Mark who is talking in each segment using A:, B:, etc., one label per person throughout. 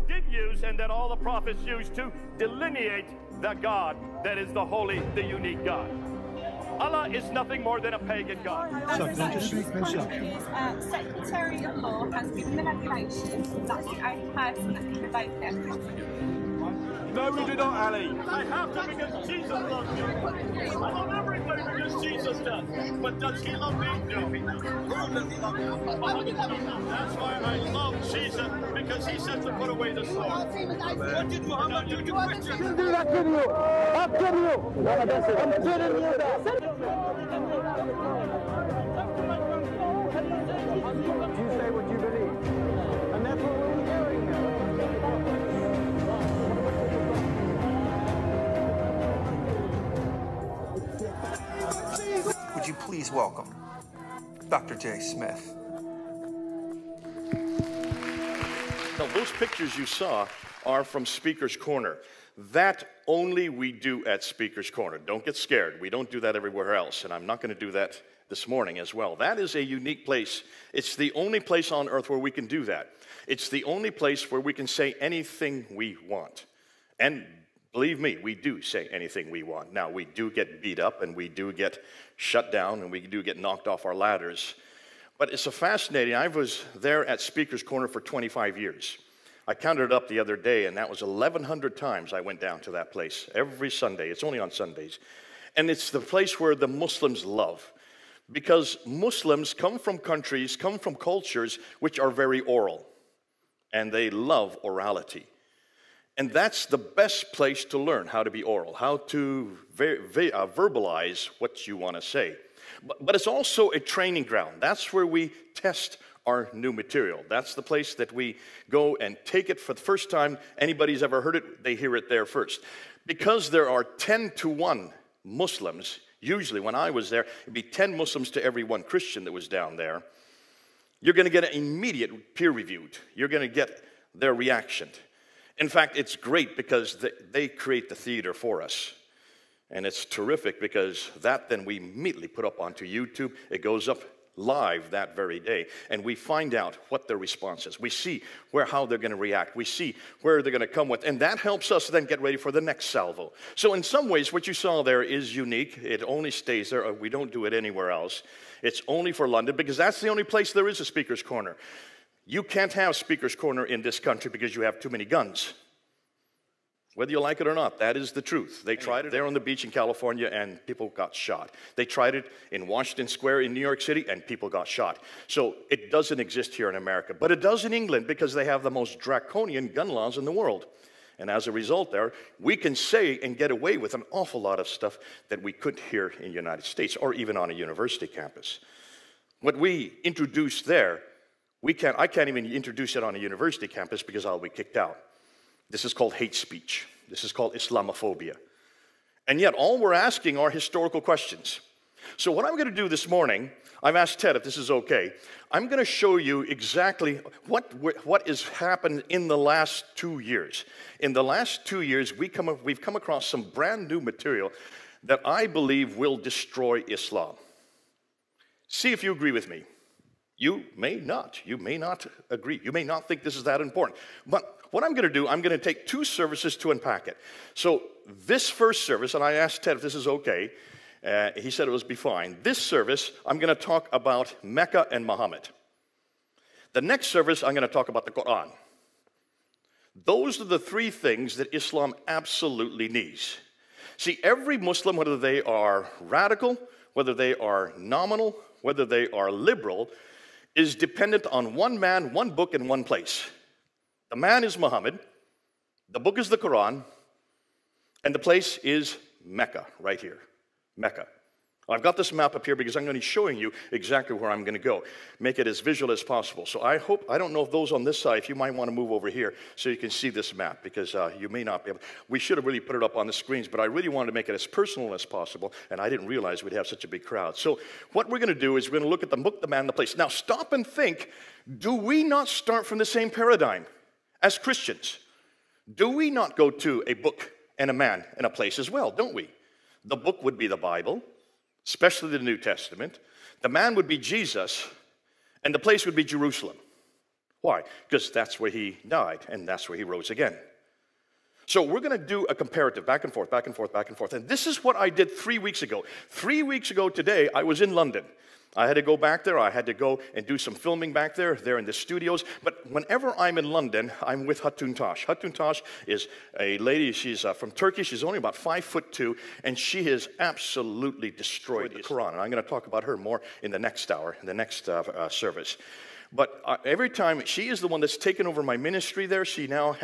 A: did use and that all the prophets used to delineate the God that is the holy, the unique God. Allah is nothing more than a pagan God.
B: Secretary of Law has given an regulation that the only person that can revoke it.
C: No, we do not, Ali.
A: I have to because Jesus loves me. I love everybody because Jesus does. But does he love me? No. Who does he love me? That's why I love Jesus, because he said to put away the sword. What did Muhammad do to Christians?
D: I'll do that to you. I'll kill you. I'm kidding you. You say what you believe. And that's what we're hearing now.
E: Would you please welcome Dr. J. Smith?
A: Now, those pictures you saw are from Speaker's Corner. That only we do at Speaker's Corner. Don't get scared. We don't do that everywhere else, and I'm not going to do that this morning as well. That is a unique place. It's the only place on earth where we can do that. It's the only place where we can say anything we want. And believe me, we do say anything we want. Now, we do get beat up, and we do get shut down, and we do get knocked off our ladders. But it's a fascinating. I was there at Speaker's Corner for 25 years. I counted it up the other day, and that was 1,100 times I went down to that place every Sunday. It's only on Sundays. And it's the place where the Muslims love, because Muslims come from countries, come from cultures which are very oral, and they love orality. And that's the best place to learn how to be oral, how to verbalize what you want to say. But it's also a training ground. That's where we test our new material. That's the place that we go and take it for the first time. Anybody's ever heard it, they hear it there first. Because there are 10 to 1 Muslims, usually when I was there, it'd be 10 Muslims to every 1 Christian that was down there. You're going to get it immediate peer-reviewed. You're going to get their reaction. In fact, it's great because they create the theater for us. And it's terrific because that then we immediately put up onto YouTube. It goes up live that very day, and we find out what their response is. We see how they're going to react. We see where they're going to come with, and that helps us then get ready for the next salvo. So in some ways, what you saw there is unique. It only stays there. We don't do it anywhere else. It's only for London, because that's the only place there is a Speaker's Corner. You can't have Speaker's Corner in this country because you have too many guns. Whether you like it or not, that is the truth. They tried it there on the beach in California, and people got shot. They tried it in Washington Square in New York City, and people got shot. So it doesn't exist here in America. But it does in England, because they have the most draconian gun laws in the world. And as a result there, we can say and get away with an awful lot of stuff that we couldn't here in the United States, or even on a university campus. What we introduced there, I can't even introduce it on a university campus because I'll be kicked out. This is called hate speech. This is called Islamophobia. And yet, all we're asking are historical questions. So what I'm going to do this morning, I've asked Ted if this is okay. I'm going to show you exactly what has happened in the last 2 years. In the last 2 years, we've come across some brand new material that I believe will destroy Islam. See if you agree with me. You may not. You may not agree. You may not think this is that important. But what I'm going to do, I'm going to take 2 services to unpack it. So this first service, and I asked Ted if this is okay. He said it would be fine. This service, I'm going to talk about Mecca and Muhammad. The next service, I'm going to talk about the Quran. Those are the 3 things that Islam absolutely needs. See, every Muslim, whether they are radical, whether they are nominal, whether they are liberal, is dependent on one man, one book, and one place. The man is Muhammad, the book is the Quran, and the place is Mecca, right here, Mecca. I've got this map up here because I'm going to be showing you exactly where I'm going to go. Make it as visual as possible. So I don't know if those on this side, if you might want to move over here so you can see this map, because you may not be able. We should have really put it up on the screens, but I really wanted to make it as personal as possible, and I didn't realize we'd have such a big crowd. So what we're going to do is we're going to look at the book, the man, the place. Now stop and think, do we not start from the same paradigm as Christians? Do we not go to a book and a man and a place as well, don't we? The book would be the Bible, especially the New Testament. The man would be Jesus, and the place would be Jerusalem. Why? Because that's where he died, and that's where he rose again. So we're going to do a comparative, back and forth, back and forth, back and forth. And this is what I did 3 weeks ago. 3 weeks ago today, I was in London. I had to go back there. I had to go and do some filming back there. They're in the studios. But whenever I'm in London, I'm with Hatun Tash. Hatun Tash is a lady. She's from Turkey. She's only about 5'2", and she has absolutely destroyed the Quran. And I'm going to talk about her more in the next hour, in the next service. But every time, she is the one that's taken over my ministry there. She now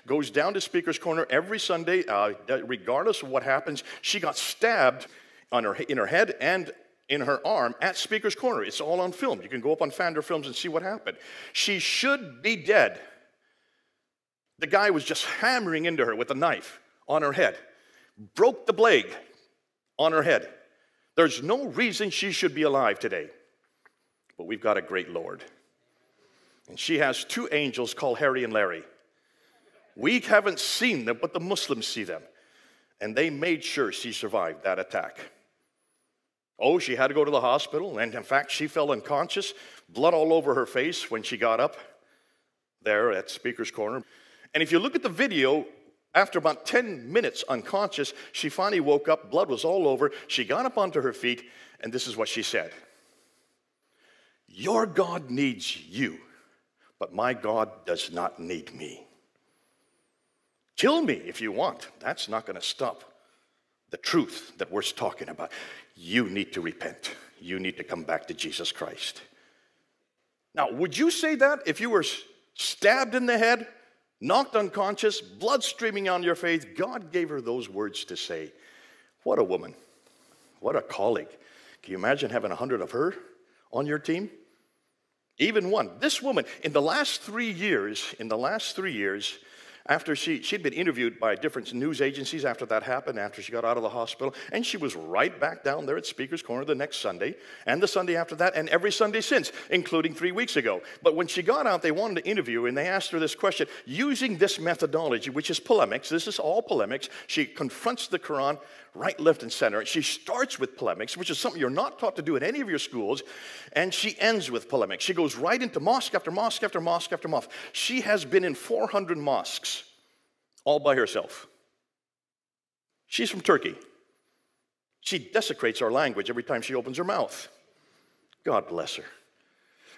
A: goes down to Speaker's Corner every Sunday, regardless of what happens. She got stabbed in her head and in her arm at Speaker's Corner. It's all on film. You can go up on Fander Films and see what happened. She should be dead. The guy was just hammering into her with a knife on her head. Broke the blade on her head. There's no reason she should be alive today. But we've got a great Lord. And she has 2 angels called Harry and Larry. We haven't seen them, but the Muslims see them. And they made sure she survived that attack. Oh, she had to go to the hospital, and in fact, she fell unconscious, blood all over her face when she got up there at Speaker's Corner. And if you look at the video, after about 10 minutes unconscious, she finally woke up, blood was all over, she got up onto her feet, and this is what she said. Your God needs you, but my God does not need me. Kill me if you want. That's not going to stop the truth that we're talking about. You need to repent. You need to come back to Jesus Christ. Now, would you say that if you were stabbed in the head, knocked unconscious, blood streaming on your face? God gave her those words to say. What a woman. What a colleague. Can you imagine having 100 of her on your team? Even one. This woman, in the last 3 years, after she'd been interviewed by different news agencies after that happened, after she got out of the hospital, and she was right back down there at Speaker's Corner the next Sunday, and the Sunday after that, and every Sunday since, including 3 weeks ago. But when she got out, they wanted to interview her, and they asked her this question. Using this methodology, which is polemics, this is all polemics, she confronts the Quran right, left, and center. She starts with polemics, which is something you're not taught to do in any of your schools, and she ends with polemics. She goes right into mosque after mosque after mosque after mosque. She has been in 400 mosques all by herself. She's from Turkey. She desecrates our language every time she opens her mouth. God bless her.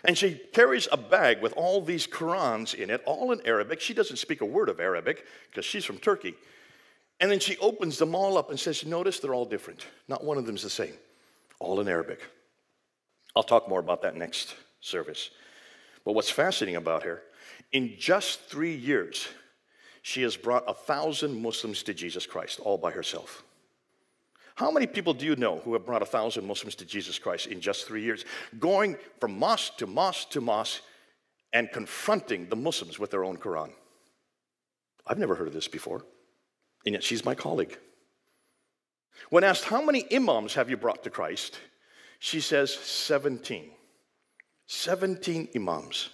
A: And she carries a bag with all these Qurans in it, all in Arabic. She doesn't speak a word of Arabic because she's from Turkey. And then she opens them all up and says, notice they're all different. Not one of them is the same. All in Arabic. I'll talk more about that next service. But what's fascinating about her, in just 3 years, she has brought 1,000 Muslims to Jesus Christ all by herself. How many people do you know who have brought 1,000 Muslims to Jesus Christ in just 3 years? Going from mosque to mosque to mosque and confronting the Muslims with their own Quran. I've never heard of this before. And yet she's my colleague. When asked, how many imams have you brought to Christ? She says, 17. 17 imams.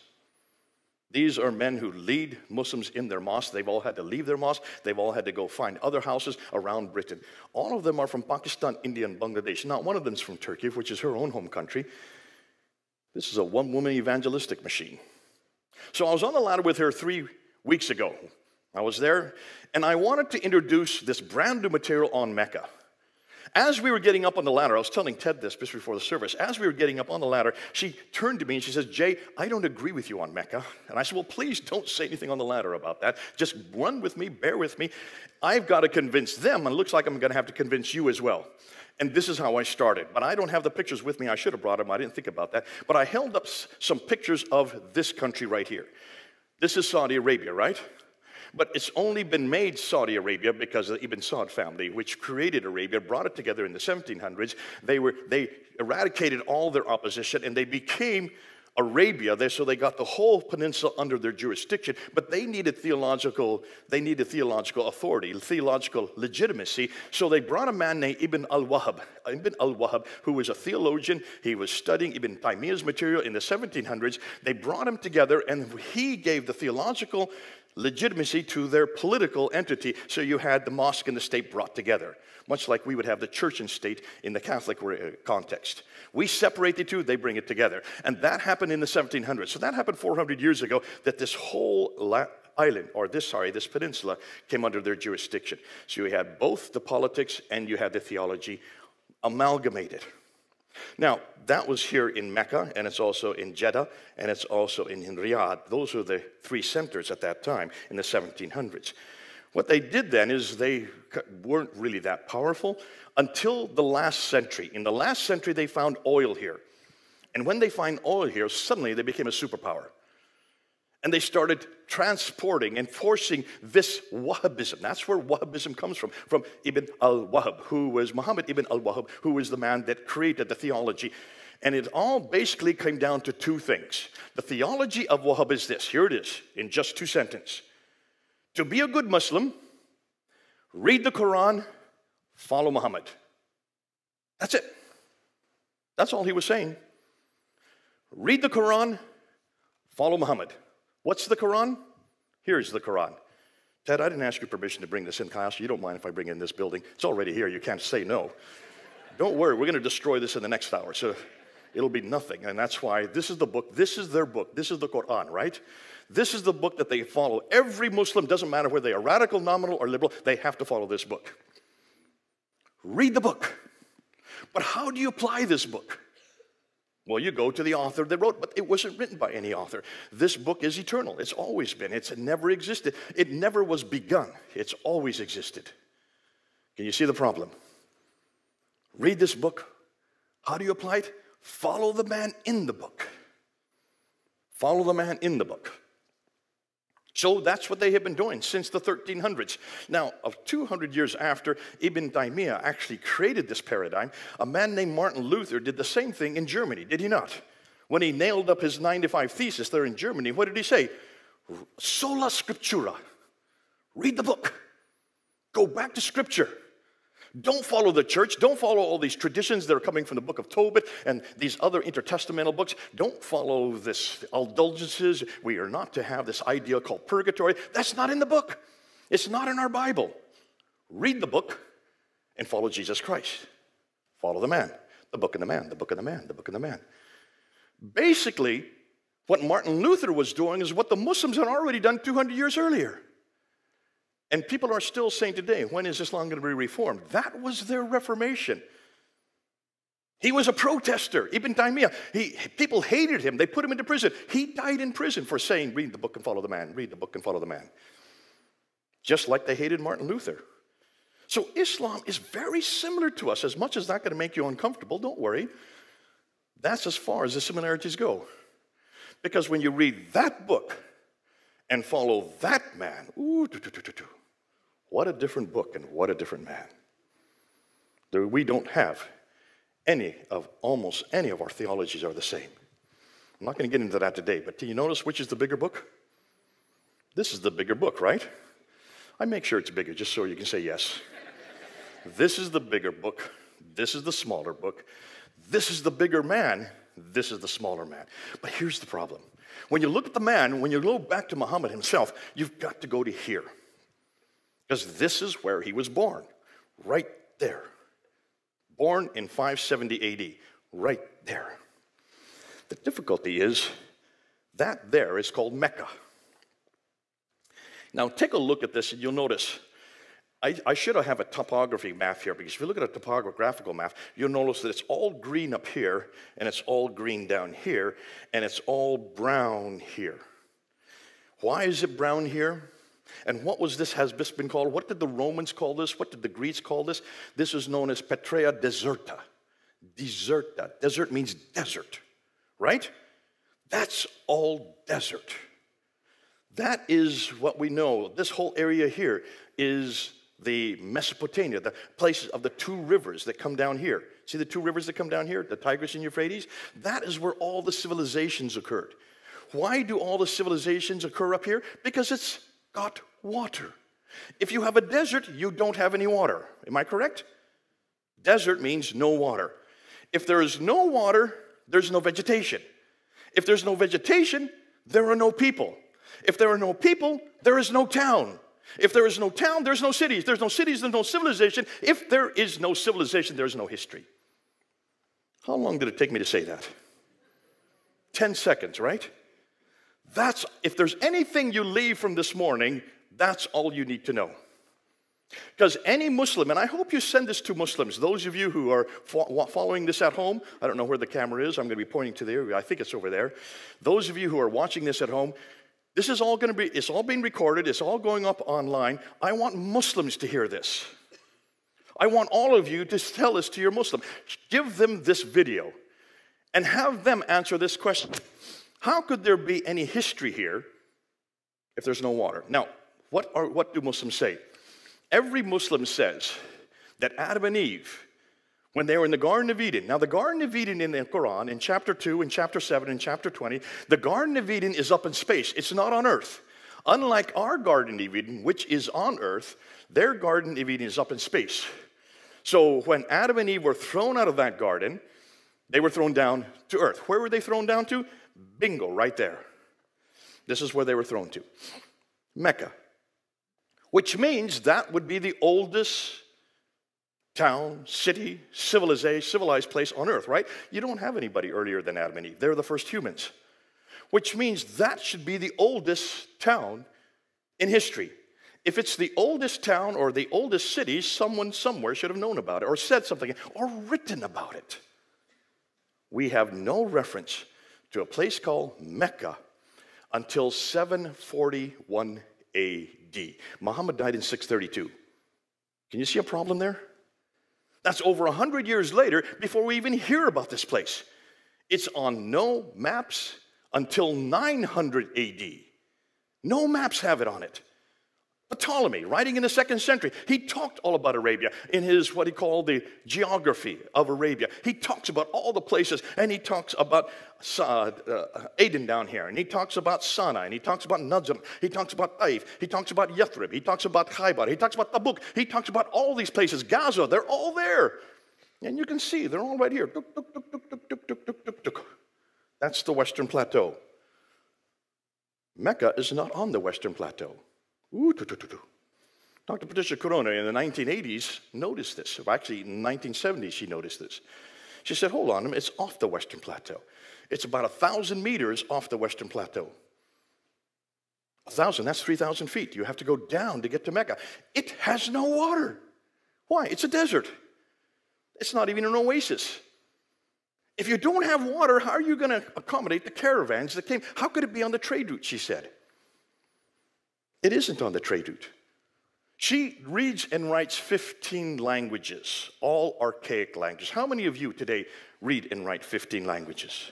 A: These are men who lead Muslims in their mosques. They've all had to leave their mosque. They've all had to go find other houses around Britain. All of them are from Pakistan, India, and Bangladesh. Not one of them is from Turkey, which is her own home country. This is a one-woman evangelistic machine. So I was on the ladder with her 3 weeks ago. I was there, and I wanted to introduce this brand new material on MECCA. As we were getting up on the ladder, I was telling Ted this just before the service, as we were getting up on the ladder, she turned to me and she says, Jay, I don't agree with you on MECCA. And I said, well, please don't say anything on the ladder about that. Just run with me, bear with me. I've got to convince them, and it looks like I'm going to have to convince you as well. And this is how I started. But I don't have the pictures with me. I should have brought them. I didn't think about that. But I held up some pictures of this country right here. This is Saudi Arabia, right? But it's only been made Saudi Arabia because of the Ibn Saud family, which created Arabia, brought it together in the 1700s. They eradicated all their opposition, and they became Arabia. So they got the whole peninsula under their jurisdiction. But they needed theological authority, theological legitimacy. So they brought a man named Ibn al-Wahhab, who was a theologian. He was studying Ibn Taymiyyah's material in the 1700s. They brought him together, and he gave the theological legitimacy to their political entity. So you had the mosque and the state brought together, much like we would have the church and state in the Catholic context. We separate the two, they bring it together. And that happened in the 1700s. So that happened 400 years ago, that this whole island, or this peninsula, came under their jurisdiction. So you had both the politics and you had the theology amalgamated. Now, that was here in Mecca, and it's also in Jeddah, and it's also in Riyadh. Those were the three centers at that time in the 1700s. What they did then is they weren't really that powerful until the last century. In the last century, they found oil here. And when they find oil here, suddenly they became a superpower. And they started transporting and forcing this Wahhabism. That's where Wahhabism comes from Ibn al-Wahhab, who was Muhammad ibn al-Wahhab, who was the man that created the theology. And it all basically came down to two things. The theology of Wahhab is this. Here it is, in just 2 sentences. To be a good Muslim, read the Quran, follow Muhammad. That's it. That's all he was saying. Read the Quran, follow Muhammad. What's the Quran? Here's the Quran. Ted, I didn't ask you permission to bring this in class. You don't mind if I bring it in this building. It's already here. You can't say no. Don't worry. We're going to destroy this in the next hour. So it'll be nothing. And that's why this is the book. This is their book. This is the Quran, right? This is the book that they follow. Every Muslim, doesn't matter whether they are radical, nominal, or liberal, they have to follow this book. Read the book. But how do you apply this book? Well, you go to the author that wrote, but it wasn't written by any author. This book is eternal. It's always been. It's never existed. It never was begun. It's always existed. Can you see the problem? Read this book. How do you apply it? Follow the man in the book. Follow the man in the book. So that's what they have been doing since the 1300s. Now, of 200 years after Ibn Taymiyyah actually created this paradigm, a man named Martin Luther did the same thing in Germany, did he not? When he nailed up his 95 thesis there in Germany, what did he say? Sola Scriptura. Read the book. Go back to Scripture. Don't follow the church. Don't follow all these traditions that are coming from the book of Tobit and these other intertestamental books. Don't follow this indulgences. We are not to have this idea called purgatory. That's not in the book. It's not in our Bible. Read the book and follow Jesus Christ. Follow the man. The book and the man. The book and the man. The book and the man. Basically, what Martin Luther was doing is what the Muslims had already done 200 years earlier. And people are still saying today, when is Islam going to be reformed? That was their reformation. He was a protester. Ibn Taymiyyah, people hated him. They put him into prison. He died in prison for saying, read the book and follow the man. Read the book and follow the man. Just like they hated Martin Luther. So Islam is very similar to us. As much as that's going to make you uncomfortable, don't worry. That's as far as the similarities go. Because when you read that book and follow that man, what a different book and what a different man. We don't have almost any of our theologies are the same. I'm not going to get into that today, but do you notice which is the bigger book? This is the bigger book, right? I make sure it's bigger just so you can say yes. This is the bigger book. This is the smaller book. This is the bigger man. This is the smaller man. But here's the problem. When you look at the man, when you go back to Muhammad himself, you've got to go to here. Because this is where he was born, right there. Born in 570 AD, right there. The difficulty is that there is called Mecca. Now take a look at this and you'll notice, I should have a topography map here, because if you look at a topographical map, you'll notice that it's all green up here, and it's all green down here, and it's all brown here. Why is it brown here? And what has this been called? What did the Romans call this? What did the Greeks call this? This is known as Petrea Deserta. Deserta. Desert means desert, right? That's all desert. That is what we know. This whole area here is the Mesopotamia, the places of the two rivers that come down here. See the two rivers that come down here, the Tigris and Euphrates? That is where all the civilizations occurred. Why do all the civilizations occur up here? Because it's got water. If you have a desert, you don't have any water. Am I correct? Desert means no water. If there is no water, there's no vegetation. If there's no vegetation, there are no people. If there are no people, there is no town. If there is no town, there's no cities. There's no cities, there's no civilization. If there is no civilization, there's no history. How long did it take me to say that? 10 seconds, right? That's, if there's anything you leave from this morning, that's all you need to know. Because any Muslim, and I hope you send this to Muslims, those of you who are following this at home, I don't know where the camera is, I'm going to be pointing to there, I think it's over there. Those of you who are watching this at home, this is all going to be, it's all being recorded, it's all going up online. I want Muslims to hear this. I want all of you to tell this to your Muslim. Give them this video and have them answer this question. How could there be any history here if there's no water? Now, what do Muslims say? Every Muslim says that Adam and Eve, when they were in the Garden of Eden, now the Garden of Eden in the Quran, in chapter 2, in chapter 7, in chapter 20, the Garden of Eden is up in space. It's not on earth. Unlike our Garden of Eden, which is on earth, their Garden of Eden is up in space. So when Adam and Eve were thrown out of that garden, they were thrown down to earth. Where were they thrown down to? Bingo, right there. This is where they were thrown to. Mecca. Which means that would be the oldest town, city, civilized place on earth, right? You don't have anybody earlier than Adam and Eve. They're the first humans. Which means that should be the oldest town in history. If it's the oldest town or the oldest city, someone somewhere should have known about it or said something or written about it. We have no reference to a place called Mecca until 741 A.D. Muhammad died in 632. Can you see a problem there? That's over 100 years later before we even hear about this place. It's on no maps until 900 A.D. No maps have it on it. Ptolemy, writing in the 2nd century, he talked all about Arabia in his, what he called the geography of Arabia. He talks about all the places, and he talks about Aden down here, and he talks about Sinai, and he talks about Najm, he talks about Taif, he talks about Yathrib, he talks about Khaybar, he talks about Tabuk, he talks about all these places, Gaza, they're all there. And you can see, they're all right here. Tuk, tuk, tuk, tuk, tuk, tuk, tuk, tuk, tuk, tuk. That's the Western Plateau. Mecca is not on the Western Plateau. Dr. Patricia Corona in the 1980s noticed this. Actually, in the 1970s, she noticed this. She said, hold on, it's off the Western Plateau. It's about 1,000 meters off the Western Plateau. 1,000, that's 3,000 feet. You have to go down to get to Mecca. It has no water. Why? It's a desert. It's not even an oasis. If you don't have water, how are you going to accommodate the caravans that came? How could it be on the trade route, she said. It isn't on the trade route. She reads and writes 15 languages, all archaic languages. How many of you today read and write 15 languages?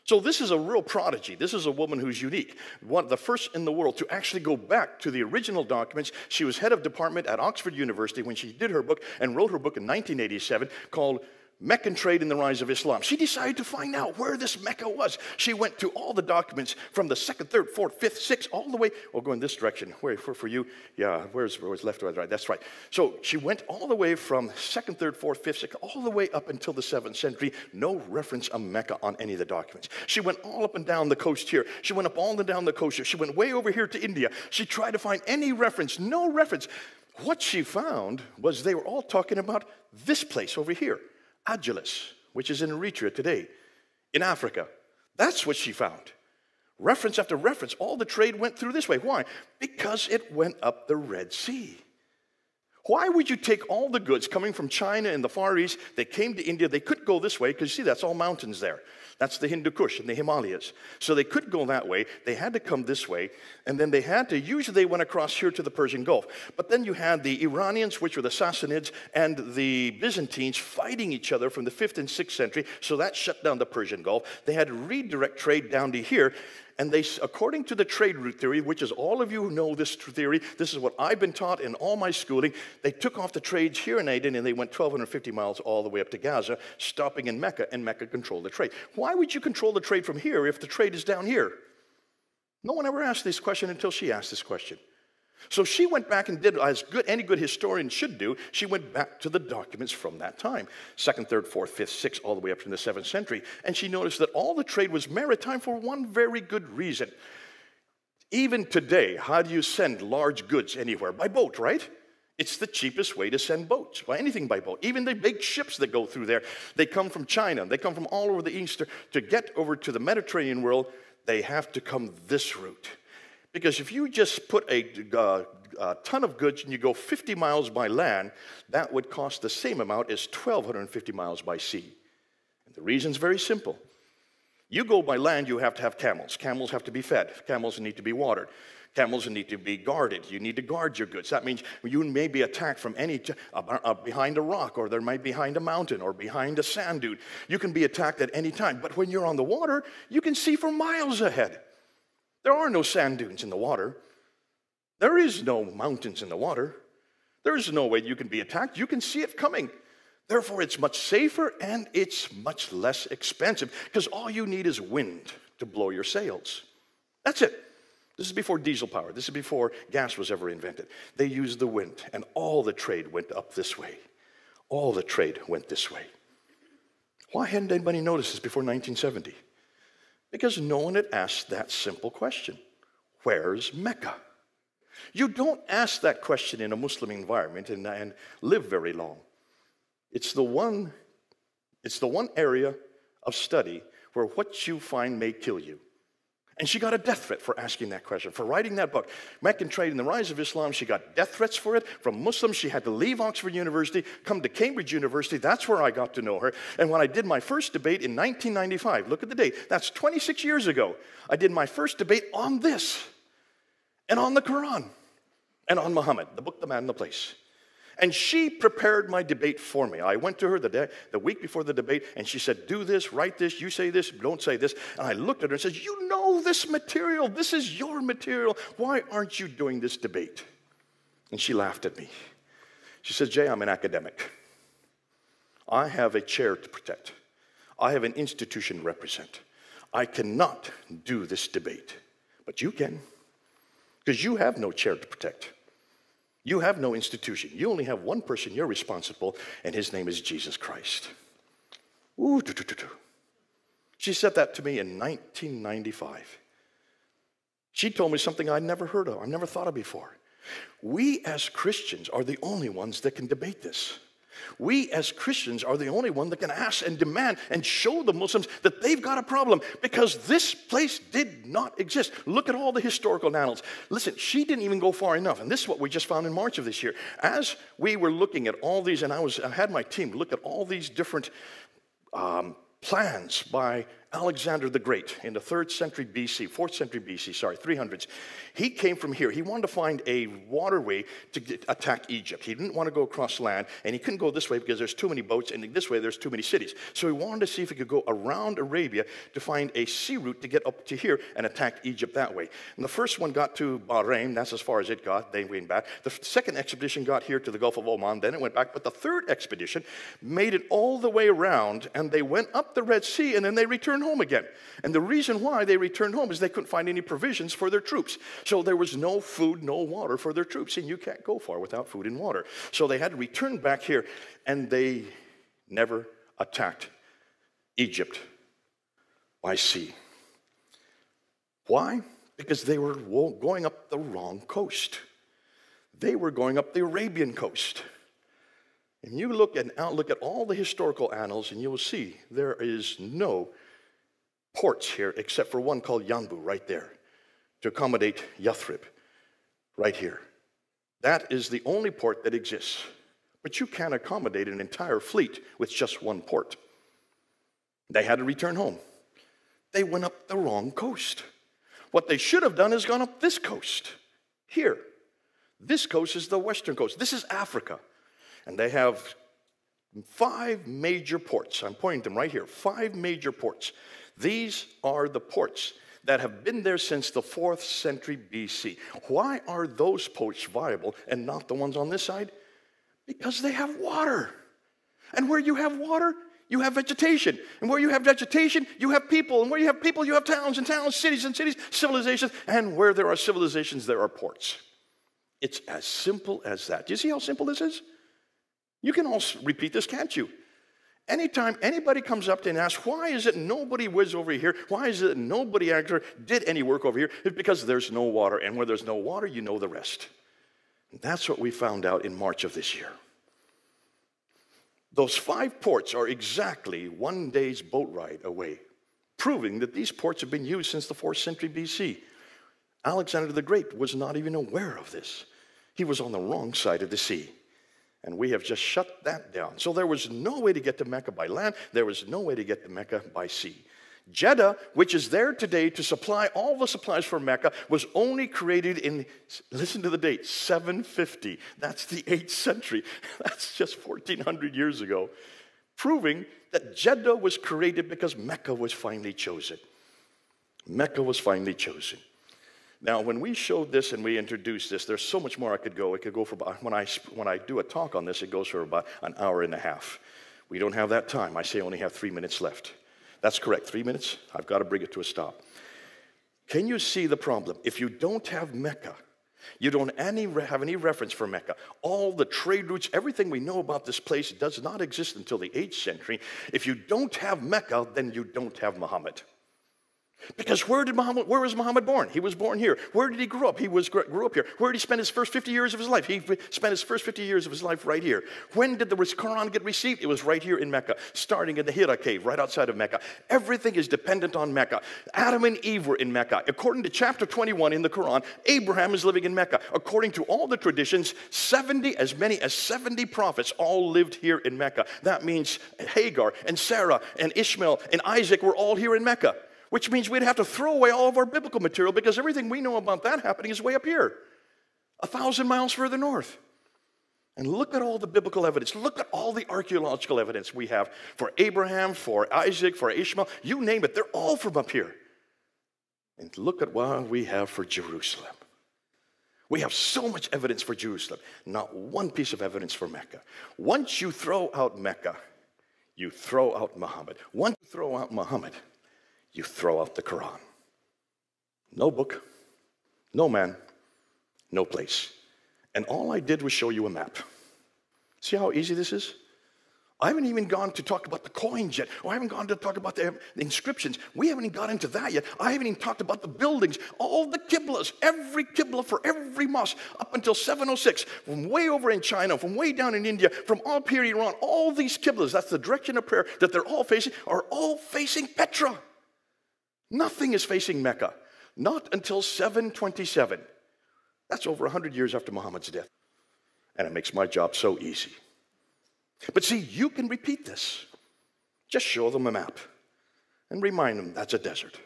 A: So this is a real prodigy. This is a woman who's unique. One of the first in the world to actually go back to the original documents. She was head of department at Oxford University when she did her book and wrote her book in 1987 called Meccan Trade and the Rise of Islam. She decided to find out where this Mecca was. She went to all the documents from the 2nd, 3rd, 4th, 5th, 6th, all the way, or go in this direction. Where for you? Yeah, where's left or right? That's right. So she went all the way from 2nd, 3rd, 4th, 5th, 6th, all the way up until the 7th century. No reference of Mecca on any of the documents. She went all up and down the coast here. She went up all and down the coast here. She went way over here to India. She tried to find any reference, no reference. What she found was they were all talking about this place over here, Agilis, which is in Eritrea today, in Africa. That's what she found. Reference after reference, all the trade went through this way. Why? Because it went up the Red Sea. Why would you take all the goods coming from China and the Far East, they came to India, they could go this way, because you see, that's all mountains there. That's the Hindu Kush and the Himalayas. So they could go that way, they had to come this way, and then they had to, usually they went across here to the Persian Gulf. But then you had the Iranians, which were the Sassanids, and the Byzantines fighting each other from the 5th and 6th century, so that shut down the Persian Gulf. They had to redirect trade down to here, and they, according to the trade route theory, which is all of you who know this theory, this is what I've been taught in all my schooling, they took off the trades here in Aden and they went 1,250 miles all the way up to Gaza, stopping in Mecca, and Mecca controlled the trade. Why would you control the trade from here if the trade is down here? No one ever asked this question until she asked this question. So she went back and did as any good historian should do. She went back to the documents from that time, 2nd, 3rd, 4th, 5th, 6th, all the way up to the 7th century. And she noticed that all the trade was maritime for one very good reason. Even today, how do you send large goods anywhere? By boat, right? It's the cheapest way to send boats, by anything by boat. Even the big ships that go through there, they come from China. They come from all over the East. To get over to the Mediterranean world, they have to come this route. Because if you just put a ton of goods and you go 50 miles by land, that would cost the same amount as 1,250 miles by sea. And the reason's very simple. You go by land, you have to have camels. Camels have to be fed. Camels need to be watered. Camels need to be guarded. You need to guard your goods. That means you may be attacked from behind a rock, or there might be behind a mountain, or behind a sand dune. You can be attacked at any time. But when you're on the water, you can see for miles ahead. There are no sand dunes in the water. There is no mountains in the water. There is no way you can be attacked. You can see it coming. Therefore, it's much safer and it's much less expensive, because all you need is wind to blow your sails. That's it. This is before diesel power. This is before gas was ever invented. They used the wind, and all the trade went up this way. All the trade went this way. Why hadn't anybody noticed this before 1970? Because no one had asked that simple question. Where's Mecca? You don't ask that question in a Muslim environment and live very long. It's the one area of study where what you find may kill you. And she got a death threat for asking that question, for writing that book. Meccan Trade and the Rise of Islam, she got death threats for it. From Muslims, she had to leave Oxford University, come to Cambridge University. That's where I got to know her. And when I did my first debate in 1995, look at the date, that's 26 years ago, I did my first debate on this, and on the Quran, and on Muhammad, the book, the man, the place. And she prepared my debate for me. I went to her the week before the debate, and she said, do this, write this, you say this, don't say this. And I looked at her and said, you know this material. This is your material. Why aren't you doing this debate? And she laughed at me. She said, Jay, I'm an academic. I have a chair to protect. I have an institution to represent. I cannot do this debate. But you can, because you have no chair to protect. You have no institution. You only have one person you're responsible, and his name is Jesus Christ. Ooh, She said that to me in 1995. She told me something I'd never heard of, I've never thought of before. We as Christians are the only ones that can debate this. We as Christians are the only one that can ask and demand and show the Muslims that they've got a problem, because this place did not exist. Look at all the historical annals. Listen, she didn't even go far enough, and this is what we just found in March of this year. As we were looking at all these, and I had my team look at all these different plans by Alexander the Great in the 4th century BC, 300s. He came from here. He wanted to find a waterway to attack Egypt. He didn't want to go across land, and he couldn't go this way because there's too many boats, and this way there's too many cities. So he wanted to see if he could go around Arabia to find a sea route to get up to here and attack Egypt that way. And the first one got to Bahrain. That's as far as it got. They went back. The second expedition got here to the Gulf of Oman. Then it went back. But the third expedition made it all the way around, and they went up the Red Sea, and then they returned home again. And the reason why they returned home is they couldn't find any provisions for their troops. So there was no food, no water for their troops. And you can't go far without food and water. So they had to return back here, and they never attacked Egypt by sea. Why? Because they were going up the wrong coast. They were going up the Arabian coast. And you look at all the historical annals, and you will see there is no ports here except for one called Yanbu right there to accommodate Yathrib right here. That is the only port that exists. But you can't accommodate an entire fleet with just one port. They had to return home. They went up the wrong coast. What they should have done is gone up this coast here. This coast is the western coast. This is Africa. And they have 5 major ports. I'm pointing them right here. 5 major ports. These are the ports that have been there since the 4th century BC. Why are those ports viable and not the ones on this side? Because they have water. And where you have water, you have vegetation. And where you have vegetation, you have people. And where you have people, you have towns and towns, cities and cities, civilizations. And where there are civilizations, there are ports. It's as simple as that. Do you see how simple this is? You can all repeat this, can't you? Anytime anybody comes up to you and asks, why is it nobody was over here? Why is it nobody actually did any work over here? It's because there's no water. And where there's no water, you know the rest. And that's what we found out in March of this year. Those 5 ports are exactly 1 day's boat ride away, proving that these ports have been used since the 4th century BC. Alexander the Great was not even aware of this. He was on the wrong side of the sea. And we have just shut that down. So there was no way to get to Mecca by land. There was no way to get to Mecca by sea. Jeddah, which is there today to supply all the supplies for Mecca, was only created in, listen to the date, 750. That's the 8th century. That's just 1,400 years ago. Proving that Jeddah was created because Mecca was finally chosen. Mecca was finally chosen. Now, when we showed this and we introduced this, there's so much more I could go. It could go for about, when I do a talk on this, it goes for about an hour and a half. We don't have that time. I say I only have 3 minutes left. That's correct, 3 minutes. I've got to bring it to a stop. Can you see the problem? If you don't have Mecca, you don't have any reference for Mecca. All the trade routes, everything we know about this place does not exist until the 8th century. If you don't have Mecca, then you don't have Muhammad. Because where was Muhammad born? He was born here. Where did he grow up? He grew up here. Where did he spend his first 50 years of his life? He spent his first 50 years of his life right here. When did the Quran get received? It was right here in Mecca, starting in the Hira cave, right outside of Mecca. Everything is dependent on Mecca. Adam and Eve were in Mecca. According to chapter 21 in the Quran, Abraham is living in Mecca. According to all the traditions, as many as 70 prophets all lived here in Mecca. That means Hagar and Sarah and Ishmael and Isaac were all here in Mecca. Which means we'd have to throw away all of our biblical material because everything we know about that happening is way up here, 1,000 miles further north. And look at all the biblical evidence. Look at all the archaeological evidence we have for Abraham, for Isaac, for Ishmael. You name it, they're all from up here. And look at what we have for Jerusalem. We have so much evidence for Jerusalem, not one piece of evidence for Mecca. Once you throw out Mecca, you throw out Muhammad. Once you throw out Muhammad, you throw out the Quran. No book, no man, no place. And all I did was show you a map. See how easy this is? I haven't even gone to talk about the coins yet. Or I haven't gone to talk about the inscriptions. We haven't even got into that yet. I haven't even talked about the buildings. All the qiblas, every qibla for every mosque up until 706. From way over in China, from way down in India, from up here in Iran, all these qiblas, that's the direction of prayer that they're all facing, are all facing Petra. Nothing is facing Mecca, not until 727. That's over 100 years after Muhammad's death. And it makes my job so easy. But see, you can repeat this. Just show them a map and remind them that's a desert.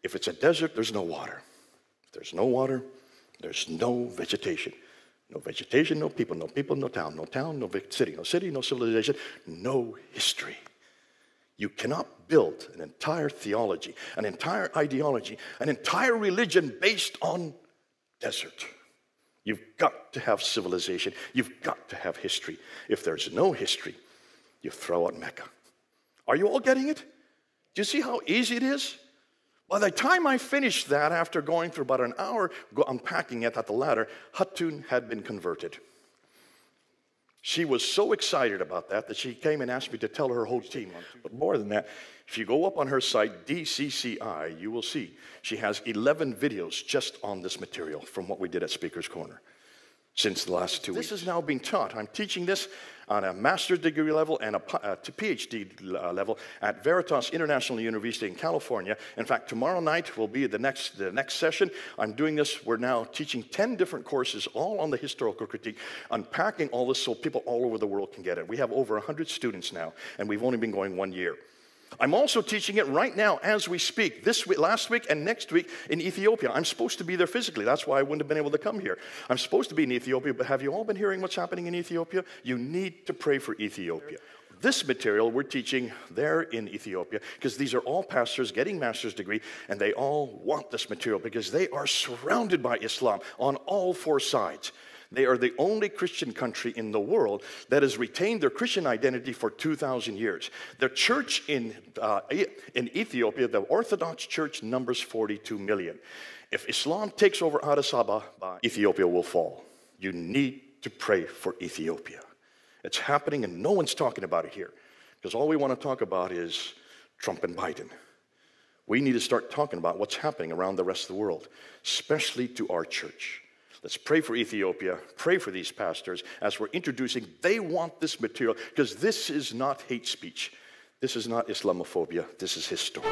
A: If it's a desert, there's no water. If there's no water, there's no vegetation. No vegetation, no people, no town, no city, no civilization, no history. You cannot build an entire theology, an entire ideology, an entire religion based on desert. You've got to have civilization. You've got to have history. If there's no history, you throw out Mecca. Are you all getting it? Do you see how easy it is? By the time I finished that, after going through about an hour unpacking it at the ladder, Hatun had been converted. She was so excited about that she came and asked me to tell her whole team. But more than that, if you go up on her site, DCCI, you will see she has 11 videos just on this material from what we did at Speaker's Corner since the last 2 weeks. This is now being taught. I'm teaching this on a master's degree level and a PhD level at Veritas International University in California. In fact, tomorrow night will be the next session. I'm doing this. We're now teaching 10 different courses, all on the historical critique, unpacking all this so people all over the world can get it. We have over 100 students now, and we've only been going 1 year. I'm also teaching it right now as we speak, this week, last week and next week in Ethiopia. I'm supposed to be there physically. That's why I wouldn't have been able to come here. I'm supposed to be in Ethiopia, but have you all been hearing what's happening in Ethiopia? You need to pray for Ethiopia. This material we're teaching there in Ethiopia, because these are all pastors getting master's degree, and they all want this material because they are surrounded by Islam on all 4 sides. They are the only Christian country in the world that has retained their Christian identity for 2,000 years. The church in Ethiopia, the Orthodox Church, numbers 42 million. If Islam takes over Addis Ababa, Ethiopia will fall. You need to pray for Ethiopia. It's happening and no one's talking about it here. Because all we want to talk about is Trump and Biden. We need to start talking about what's happening around the rest of the world, especially to our church. Let's pray for Ethiopia, pray for these pastors as we're introducing. They want this material because this is not hate speech. This is not Islamophobia. This is history.